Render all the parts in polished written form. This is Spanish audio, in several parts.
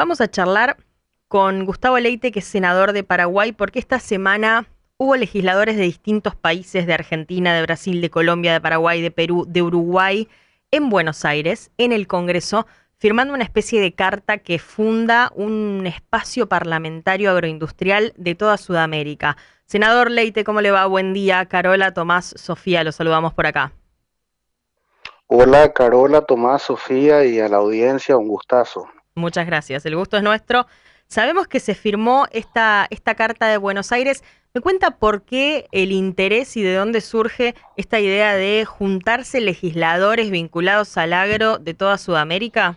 Vamos a charlar con Gustavo Leite, que es senador de Paraguay, porque esta semana hubo legisladores de distintos países, de Argentina, de Brasil, de Colombia, de Paraguay, de Perú, de Uruguay, en Buenos Aires, en el Congreso, firmando una especie de carta que funda un espacio parlamentario agroindustrial de toda Sudamérica. Senador Leite, ¿cómo le va? Buen día. Carola, Tomás, Sofía, los saludamos por acá. Hola Carola, Tomás, Sofía y a la audiencia, un gustazo. Muchas gracias, el gusto es nuestro. Sabemos que se firmó esta Carta de Buenos Aires. ¿Me cuenta por qué el interés y de dónde surge esta idea de juntarse legisladores vinculados al agro de toda Sudamérica?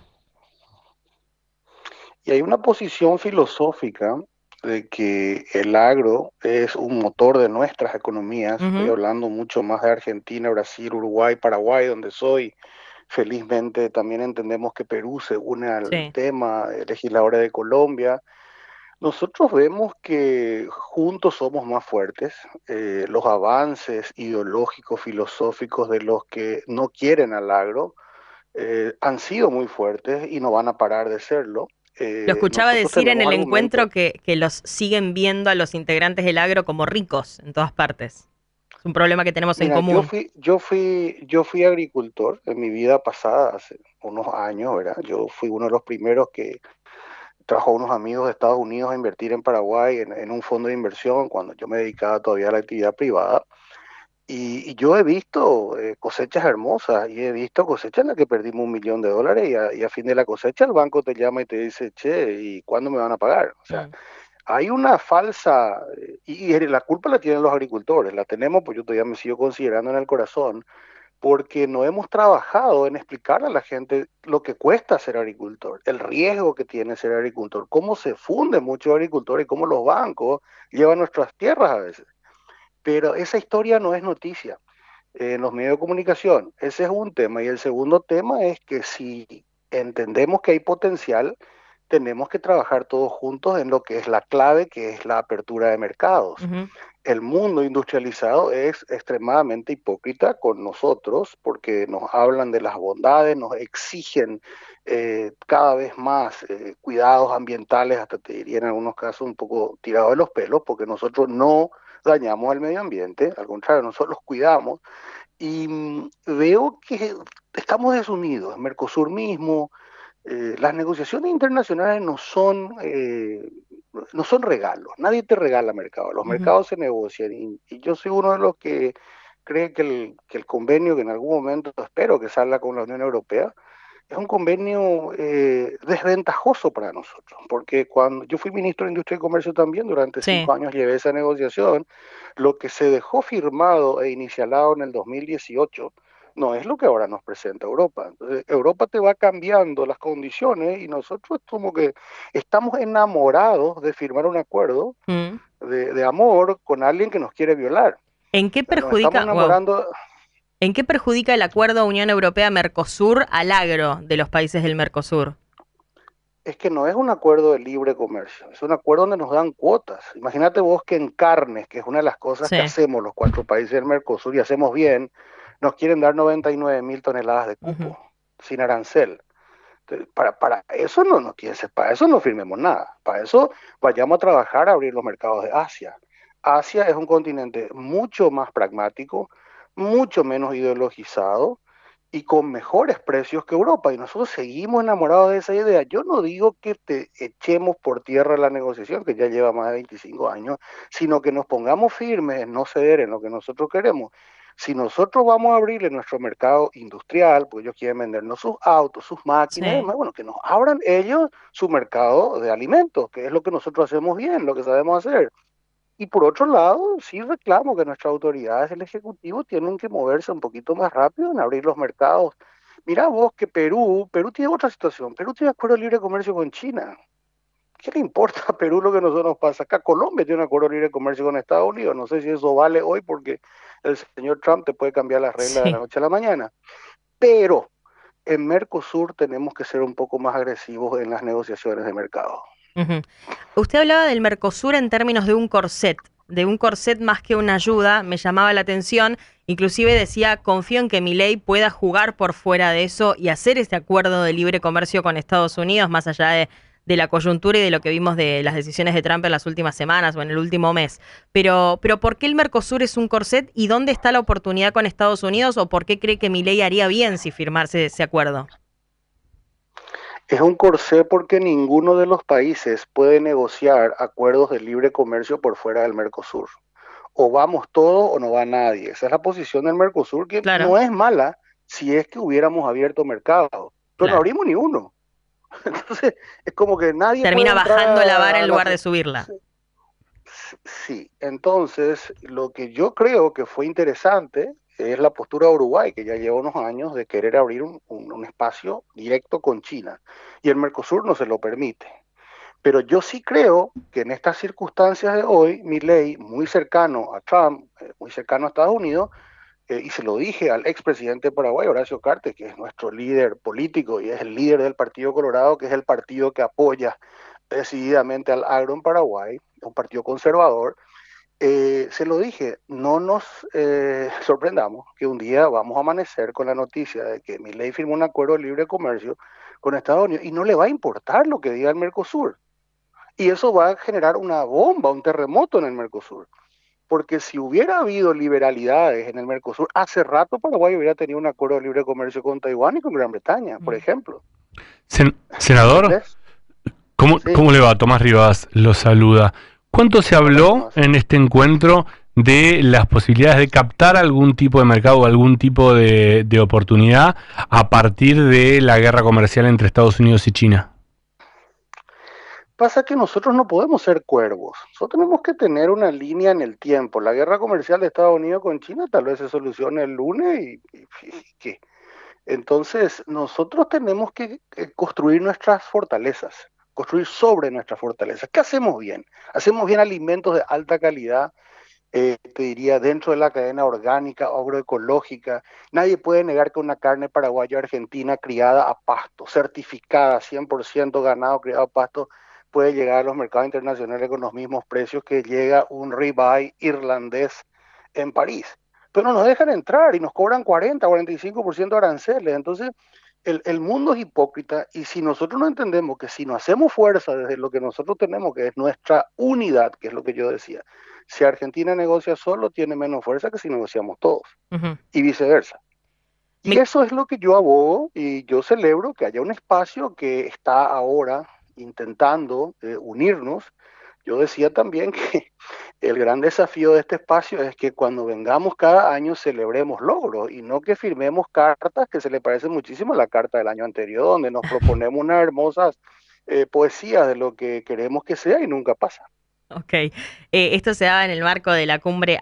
Y hay una posición filosófica de que el agro es un motor de nuestras economías. Estoy Ujú. hablando mucho más de Argentina, Brasil, Uruguay, Paraguay, donde soy. Felizmente también entendemos que Perú se une al Sí. tema, legisladores de Colombia. Nosotros vemos que juntos somos más fuertes. Los avances ideológicos, filosóficos de los que no quieren al agro han sido muy fuertes y no van a parar de serlo. Lo escuchaba Nosotros decir en tenemos el argumentos. encuentro que los siguen viendo a los integrantes del agro como ricos en todas partes. Es un problema que tenemos en Mira, yo común. fui, yo fui, yo fui agricultor en mi vida pasada, hace unos años, ¿verdad? Yo fui uno de los primeros que trajo a unos amigos de Estados Unidos a invertir en Paraguay en un fondo de inversión cuando yo me dedicaba todavía a la actividad privada. Y yo he visto cosechas hermosas y he visto cosechas en las que perdimos $1 millón y a fin de la cosecha el banco te llama y te dice, che, ¿y cuándo me van a pagar? O sea, Mm. hay una falsa, y la culpa la tienen los agricultores, la tenemos, pues yo todavía me sigo considerando en el corazón, porque no hemos trabajado en explicar a la gente lo que cuesta ser agricultor, el riesgo que tiene ser agricultor, cómo se funde mucho agricultor y cómo los bancos llevan nuestras tierras a veces. Pero esa historia no es noticia en los medios de comunicación. Ese es un tema. Y el segundo tema es que si entendemos que hay potencial, tenemos que trabajar todos juntos en lo que es la clave, que es la apertura de mercados. Ujú. El mundo industrializado es extremadamente hipócrita con nosotros porque nos hablan de las bondades, nos exigen cada vez más cuidados ambientales, hasta te diría en algunos casos un poco tirado de los pelos, porque nosotros no dañamos al medio ambiente, al contrario, nosotros los cuidamos y veo que estamos desunidos. Mercosur mismo, las negociaciones internacionales no son regalos. Nadie te regala mercado. Los Ujú. mercados se negocian. Y yo soy uno de los que cree que el convenio que en algún momento espero que salga con la Unión Europea es un convenio desventajoso para nosotros, porque cuando yo fui ministro de Industria y Comercio también, durante Sí. 5 años llevé esa negociación, lo que se dejó firmado e inicialado en el 2018 no es lo que ahora nos presenta Europa. Entonces, Europa te va cambiando las condiciones y nosotros como que estamos enamorados de firmar un acuerdo Mm. de amor con alguien que nos quiere violar. ¿En qué Nos estamos perjudica? Wow. enamorando. ¿En qué perjudica el acuerdo Unión Europea-Mercosur al agro de los países del Mercosur? Es que no es un acuerdo de libre comercio, es un acuerdo donde nos dan cuotas. Imagínate vos que en carnes, que es una de las cosas que Sí. hacemos los 4 países del Mercosur y hacemos bien, nos quieren dar 99.000 toneladas de Ujú. cupo, sin arancel. Entonces, para eso no nos quiere ser, para eso no firmemos nada, para eso vayamos a trabajar a abrir los mercados de Asia. Asia es un continente mucho más pragmático, mucho menos ideologizado y con mejores precios que Europa. Y nosotros seguimos enamorados de esa idea. Yo no digo que te echemos por tierra la negociación, que ya lleva más de 25 años, sino que nos pongamos firmes en no ceder en lo que nosotros queremos. Si nosotros vamos a abrirle nuestro mercado industrial, pues ellos quieren vendernos sus autos, sus máquinas y Sí. demás, bueno, que nos abran ellos su mercado de alimentos, que es lo que nosotros hacemos bien, lo que sabemos hacer. Y por otro lado, sí reclamo que nuestras autoridades del Ejecutivo tienen que moverse un poquito más rápido en abrir los mercados. Mira vos que Perú tiene otra situación. Perú tiene acuerdo de libre comercio con China. ¿Qué le importa a Perú lo que nosotros nos pasa? Acá Colombia tiene un acuerdo de libre comercio con Estados Unidos. No sé si eso vale hoy porque el señor Trump te puede cambiar las reglas de la Sí. noche a la mañana. Pero en Mercosur tenemos que ser un poco más agresivos en las negociaciones de mercado. Ujú. Usted hablaba del Mercosur en términos de un corset más que una ayuda, me llamaba la atención, inclusive decía, confío en que Milei pueda jugar por fuera de eso y hacer este acuerdo de libre comercio con Estados Unidos, más allá de la coyuntura y de lo que vimos de las decisiones de Trump en las últimas semanas o en el último mes. Pero ¿por qué el Mercosur es un corset y dónde está la oportunidad con Estados Unidos o por qué cree que Milei haría bien si firmarse ese acuerdo? Es un corsé porque ninguno de los países puede negociar acuerdos de libre comercio por fuera del Mercosur. O vamos todos o no va nadie. Esa es la posición del Mercosur, que Claro, no es mala si es que hubiéramos abierto mercado, pero no claro. abrimos ni uno. Entonces, es como que nadie puede Termina entrar bajando la vara a en la... lugar de subirla. Sí, entonces lo que yo creo que fue interesante es la postura de Uruguay, que ya lleva unos años de querer abrir un espacio directo con China, y el Mercosur no se lo permite. Pero yo sí creo que en estas circunstancias de hoy, Milei, muy cercano a Trump, muy cercano a Estados Unidos, y se lo dije al expresidente de Paraguay, Horacio Cartes, que es nuestro líder político y es el líder del Partido Colorado, que es el partido que apoya decididamente al agro en Paraguay, un partido conservador. Se lo dije, no nos sorprendamos que un día vamos a amanecer con la noticia de que Milei firmó un acuerdo de libre comercio con Estados Unidos y no le va a importar lo que diga el Mercosur. Y eso va a generar una bomba, un terremoto en el Mercosur. Porque si hubiera habido liberalidades en el Mercosur, hace rato Paraguay hubiera tenido un acuerdo de libre comercio con Taiwán y con Gran Bretaña, por Mm. ejemplo. ¿Me Senador, entendés? ¿cómo Sí. le va? Tomás Rivas lo saluda. ¿Cuánto se Hola, habló Tomás. en este encuentro de las posibilidades de captar algún tipo de mercado o algún tipo de oportunidad a partir de la guerra comercial entre Estados Unidos y China? Pasa que nosotros no podemos ser cuervos. Nosotros tenemos que tener una línea en el tiempo. La guerra comercial de Estados Unidos con China tal vez se solucione el lunes y ¿qué? Entonces, nosotros tenemos que construir nuestras fortalezas, construir sobre nuestras fortalezas. ¿Qué hacemos bien? Hacemos bien alimentos de alta calidad, te diría, dentro de la cadena orgánica, agroecológica. Nadie puede negar que una carne paraguaya argentina criada a pasto, certificada 100% ganado criado a pasto, puede llegar a los mercados internacionales con los mismos precios que llega un ribeye irlandés en París. Pero nos dejan entrar y nos cobran 40-45% de aranceles. Entonces, el mundo es hipócrita y si nosotros no entendemos que si no hacemos fuerza desde lo que nosotros tenemos, que es nuestra unidad, que es lo que yo decía, si Argentina negocia solo, tiene menos fuerza que si negociamos todos, Ujú. y viceversa. Y Me- eso es lo que yo abogo y yo celebro que haya un espacio que está ahora intentando unirnos. Yo decía también que el gran desafío de este espacio es que cuando vengamos cada año celebremos logros y no que firmemos cartas que se le parecen muchísimo a la carta del año anterior, donde nos proponemos unas hermosas poesías de lo que queremos que sea y nunca pasa. Ok, esto se daba en el marco de la cumbre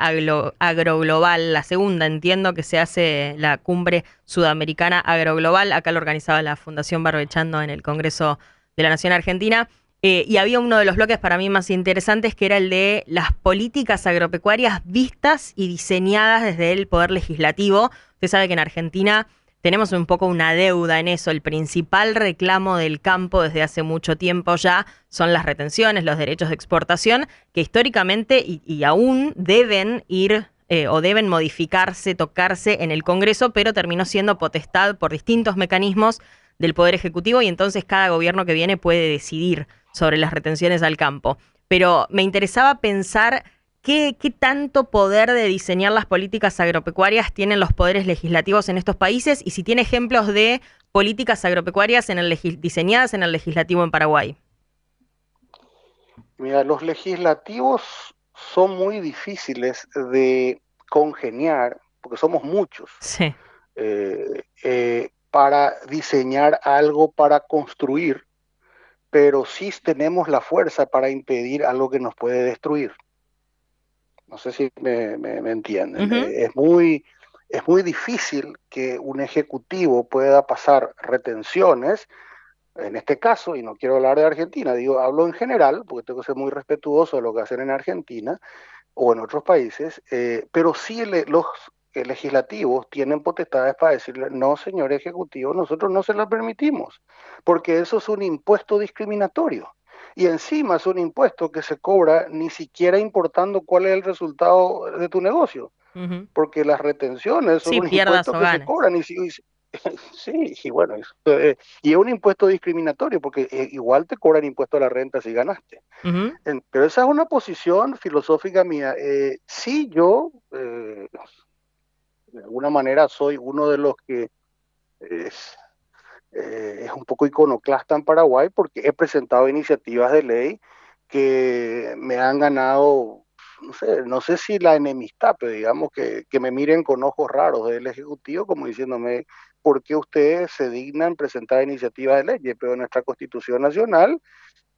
agroglobal, la segunda, entiendo que se hace la cumbre sudamericana agroglobal, acá lo organizaba la Fundación Barbechando en el Congreso de la Nación Argentina, y había uno de los bloques para mí más interesantes que era el de las políticas agropecuarias vistas y diseñadas desde el Poder Legislativo. Usted sabe que en Argentina tenemos un poco una deuda en eso. El principal reclamo del campo desde hace mucho tiempo ya son las retenciones, los derechos de exportación, que históricamente y aún deben ir o deben modificarse, tocarse en el Congreso, pero terminó siendo potestad por distintos mecanismos del Poder Ejecutivo y entonces cada gobierno que viene puede decidir sobre las retenciones al campo. Pero me interesaba pensar ¿qué tanto poder de diseñar las políticas agropecuarias tienen los poderes legislativos en estos países? Y si tiene ejemplos de políticas agropecuarias diseñadas en el legislativo en Paraguay. Mira, los legislativos son muy difíciles de congeniar, porque somos muchos, Sí. para diseñar algo para construir, pero sí tenemos la fuerza para impedir algo que nos puede destruir. No sé si me entienden. Ujú. Es muy difícil que un ejecutivo pueda pasar retenciones, en este caso, y no quiero hablar de Argentina, digo, hablo en general, porque tengo que ser muy respetuoso de lo que hacen en Argentina o en otros países, pero sí los legislativos tienen potestades para decirle, no, señor ejecutivo, nosotros no se lo permitimos, porque eso es un impuesto discriminatorio. Y encima es un impuesto que se cobra ni siquiera importando cuál es el resultado de tu negocio, Ujú. porque las retenciones son Sí, un pierdas impuesto o que se ganes. cobran Sí, y bueno, y es un impuesto discriminatorio porque igual te cobran impuesto a la renta si ganaste. Ujú. Pero esa es una posición filosófica mía. Sí, yo de alguna manera soy uno de los que es, es un poco iconoclasta en Paraguay porque he presentado iniciativas de ley que me han ganado, no sé si la enemistad, pero digamos que me miren con ojos raros del Ejecutivo como diciéndome, ¿por qué ustedes se dignan presentar iniciativas de ley? Pero en nuestra Constitución Nacional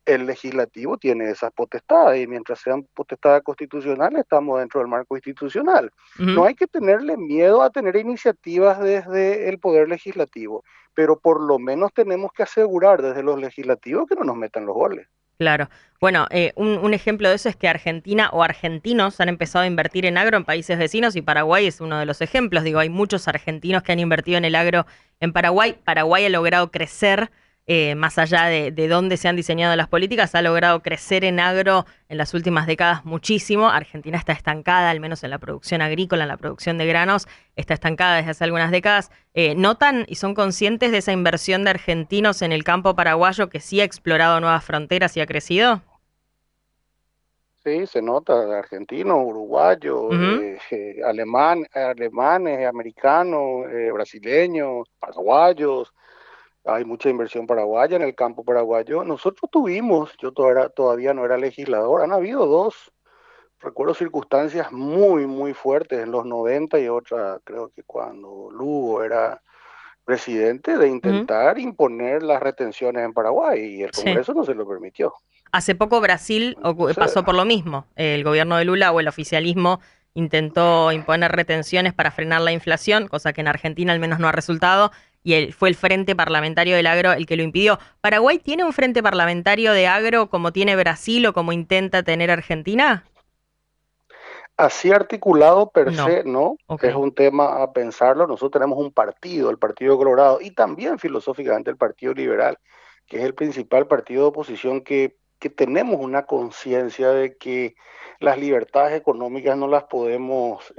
el legislativo tiene esas potestades y mientras sean potestades constitucionales estamos dentro del marco institucional. No Ujú. hay que tenerle miedo a tener iniciativas desde el poder legislativo, pero por lo menos tenemos que asegurar desde los legislativos que no nos metan los goles. Claro. Bueno, un ejemplo de eso es que Argentina o argentinos han empezado a invertir en agro en países vecinos y Paraguay es uno de los ejemplos. Digo, hay muchos argentinos que han invertido en el agro en Paraguay. Paraguay ha logrado crecer, más allá de dónde se han diseñado las políticas, ha logrado crecer en agro en las últimas décadas muchísimo. Argentina está estancada, al menos en la producción agrícola, en la producción de granos, está estancada desde hace algunas décadas. ¿Notan y son conscientes de esa inversión de argentinos en el campo paraguayo que sí ha explorado nuevas fronteras y ha crecido? Sí, se nota, argentinos, uruguayos, Ujú. alemanes, americanos, brasileños, paraguayos. Hay mucha inversión paraguaya en el campo paraguayo. Nosotros tuvimos, yo todavía no era legislador, han habido dos, recuerdo circunstancias muy, muy fuertes en los 90 y otra, creo que cuando Lugo era presidente, de Ujú. intentar imponer las retenciones en Paraguay y el Sí. Congreso no se lo permitió. Hace poco Brasil Entonces, pasó por lo mismo. El gobierno de Lula o el oficialismo intentó imponer retenciones para frenar la inflación, cosa que en Argentina al menos no ha resultado, y fue el Frente Parlamentario del Agro el que lo impidió. ¿Paraguay tiene un Frente Parlamentario de Agro como tiene Brasil o como intenta tener Argentina? así articulado per No. se, no, Ok. es un tema a pensarlo. Nosotros tenemos un partido, el Partido Colorado, y también filosóficamente el Partido Liberal, que es el principal partido de oposición que tenemos una conciencia de que las libertades económicas no las podemos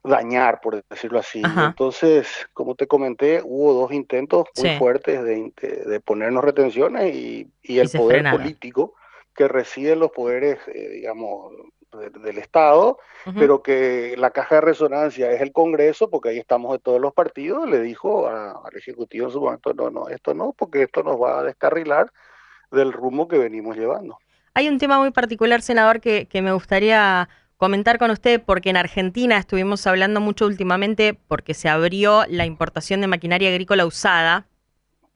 dañar, por decirlo así. Ajá. Entonces, como te comenté, hubo dos intentos muy Sí. fuertes de ponernos retenciones y Y el se poder frenaron. político que reside en los poderes, digamos, del Estado, Ujú. pero que la caja de resonancia es el Congreso, porque ahí estamos de todos los partidos, le dijo al Ejecutivo en su momento, no, no, esto no, porque esto nos va a descarrilar del rumbo que venimos llevando. Hay un tema muy particular, senador, que me gustaría comentar con usted, porque en Argentina estuvimos hablando mucho últimamente porque se abrió la importación de maquinaria agrícola usada.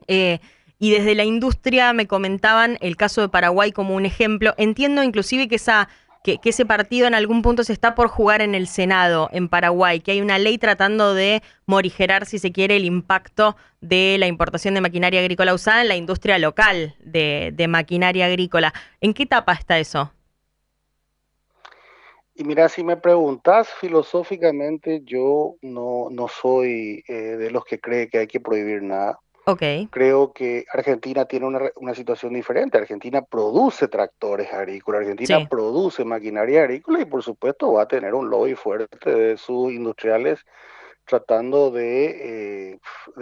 eh, y desde la industria me comentaban el caso de Paraguay como un ejemplo. Entiendo inclusive que ese partido en algún punto se está por jugar en el Senado, en Paraguay, que hay una ley tratando de morigerar, si se quiere, el impacto de la importación de maquinaria agrícola usada en la industria local de maquinaria agrícola. ¿En qué etapa está eso? Y mira, si me preguntas filosóficamente, yo no soy de los que cree que hay que prohibir nada. Ok, Creo que Argentina tiene una situación diferente. Argentina produce tractores agrícolas, Argentina sí, produce maquinaria agrícola y por supuesto va a tener un lobby fuerte de sus industriales tratando de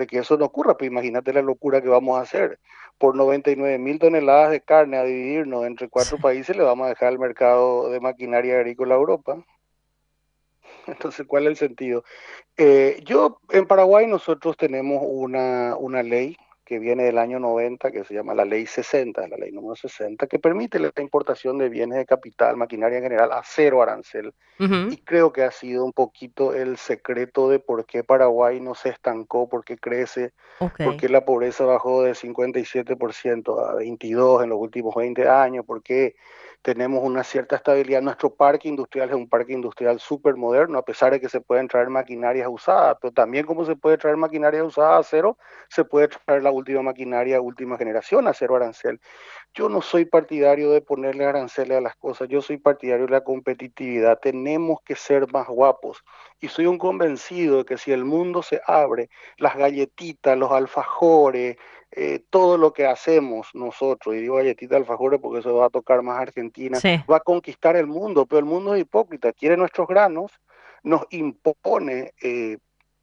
que eso no ocurra. Pues imagínate la locura que vamos a hacer. Por 99.000 toneladas de carne a dividirnos entre cuatro países, le vamos a dejar el mercado de maquinaria agrícola a Europa. Entonces, ¿cuál es el sentido? En Paraguay nosotros tenemos una ley que viene del año 90 que se llama la ley 60, la ley número 60, que permite la importación de bienes de capital, maquinaria en general, a cero arancel. ujú, Y creo que ha sido un poquito el secreto de por qué Paraguay no se estancó, por qué crece, por ok. qué la pobreza bajó de 57% a 22% en los últimos 20 años, por qué tenemos una cierta estabilidad. Nuestro parque industrial es un parque industrial súper moderno, a pesar de que se pueden traer maquinarias usadas, pero también como se puede traer maquinaria usada a cero, se puede traer la última maquinaria, última generación a cero arancel. Yo no soy partidario de ponerle aranceles a las cosas, yo soy partidario de la competitividad. Tenemos que ser más guapos. Y soy un convencido de que si el mundo se abre, las galletitas, los alfajores, todo lo que hacemos nosotros, y digo galletitas, alfajores porque eso va a tocar más Argentina, Sí. va a conquistar el mundo, pero el mundo es hipócrita, quiere nuestros granos, nos impone.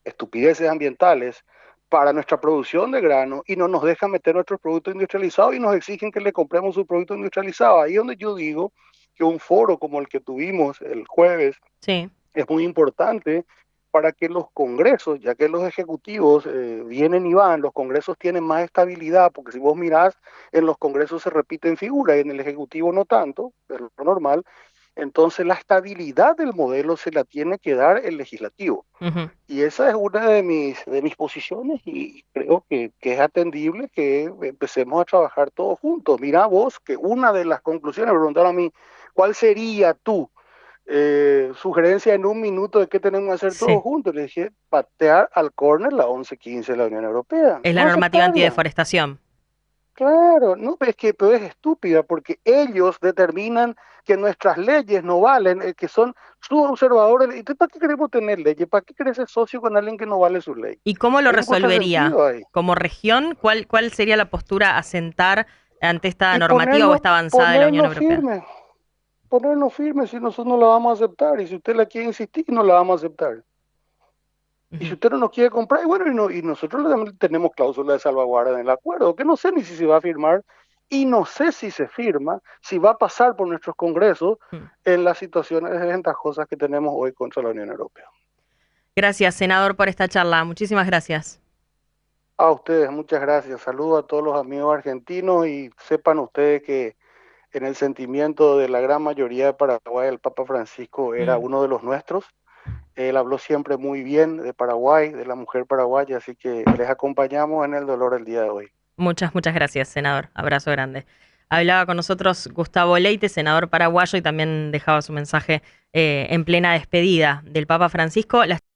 estupideces ambientales para nuestra producción de grano y no nos dejan meter nuestros productos industrializados y nos exigen que le compremos su producto industrializado. Ahí es donde yo digo que un foro como el que tuvimos el jueves Sí. es muy importante para que los congresos, ya que los ejecutivos vienen y van, los congresos tienen más estabilidad, porque si vos mirás, en los congresos se repiten figuras y en el ejecutivo no tanto, es lo normal. Entonces la estabilidad del modelo se la tiene que dar el legislativo. Ujú. Y esa es una de mis posiciones y creo que es atendible que empecemos a trabajar todos juntos. Mira vos que una de las conclusiones, me preguntaron a mí, ¿cuál sería tu sugerencia en un minuto de qué tenemos que hacer todos Sí. juntos? Le dije, patear al córner la 1115 de la Unión Europea, Es la no normativa aceptarla. antideforestación. Claro, no, es que pero es estúpida porque ellos determinan que nuestras leyes no valen, que son sus observadores. ¿Y para qué queremos tener leyes? ¿Para qué querés ser socio con alguien que no vale su ley? ¿Y cómo lo Hay un resolvería? contrasentido ahí. Como región, ¿cuál sería la postura a sentar ante esta Y normativa o esta avanzada de la Unión Europea? ponerlo firme, si nosotros no la vamos a aceptar. Y si usted la quiere insistir, no la vamos a aceptar. Y si Ujú. usted no nos quiere comprar, y bueno, y nosotros también tenemos cláusula de salvaguarda en el acuerdo, que no sé ni si se va a firmar, y no sé si se firma, si va a pasar por nuestros congresos Mm. en las situaciones desventajosas que tenemos hoy contra la Unión Europea. Gracias, senador, por esta charla. Muchísimas gracias. A ustedes, muchas gracias. Saludos a todos los amigos argentinos y sepan ustedes que en el sentimiento de la gran mayoría de Paraguay, el Papa Francisco era Mm. uno de los nuestros. Él habló siempre muy bien de Paraguay, de la mujer paraguaya, así que les acompañamos en el dolor el día de hoy. Muchas gracias, senador. Abrazo grande. Hablaba con nosotros Gustavo Leite, senador paraguayo, y también dejaba su mensaje en plena despedida del Papa Francisco.